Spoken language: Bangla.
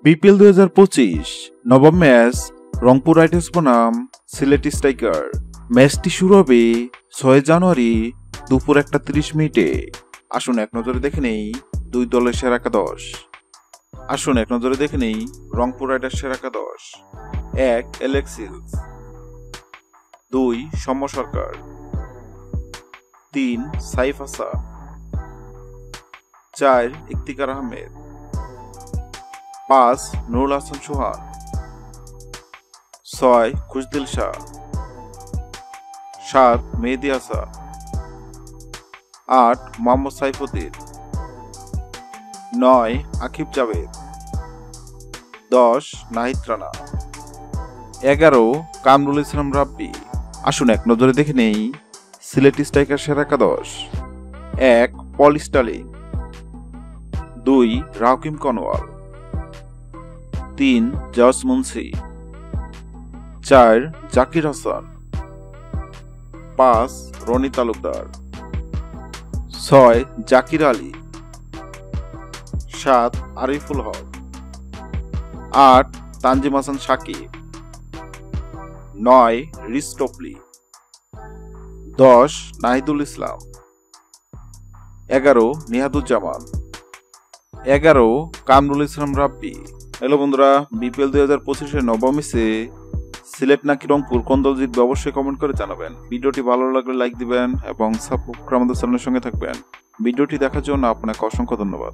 বিপিএল 2025 নবম ম্যাচ রংপুর রাইডার্স বনাম সিলেট স্ট্রাইকার। ম্যাচটি শুরু হবে 6 জানুয়ারি দুপুর 1:30 আসুন এক নজরে দেখে নেই দুই দলের সেরা একাদশ। রংপুর রাইডার্স সেরা একাদশ: 1 অ্যালেক্সিস, 2 সৌম্য সরকার, 3 সাইফ হাসান, 4 ইফতিকার আহমেদ, 5 নুরুল হাসান সোহান, 6 খুশদিল শাহ, 7 মেহেদী হাসান, 8 মোহাম্মদ সাইফুদ্দিন, 9 আকিব জাভেদ, 10 নাহিদ রানা, 11 কামরুল ইসলাম রাব্বি। আসুন এক নজরে দেখে নেই সিলেট স্ট্রাইকার সেরা একাদশ: 1 Paul Stirling, 2 Rahkeem Cornwall, 3 Jos Munsey, 4 Zakir Hasan, 5 Ronnie Talukdar, 6 Jaker Ali, 7 Ariful Haque, 8 Tanzim Hasan Sakib, 9 Reece Topley, 10 Nahidul Islam, 11 Nihaduzzaman, 11 Kamrul Islam Rabbi. Hello বন্ধুরা, বিপিএল 2025 নবম ম্যাচে সিলেট নাকি রংপুর কোন দল জিতবে অবশ্যই কমেন্ট করে জানাবেন। ভিডিওটি ভালো লাগলে লাইক দিবেন এবং সাবস্ক্রাইব করে আমাদের চ্যানেলের সঙ্গে থাকবেন। ভিডিওটি দেখার জন্য আপনাকে অসংখ্য ধন্যবাদ।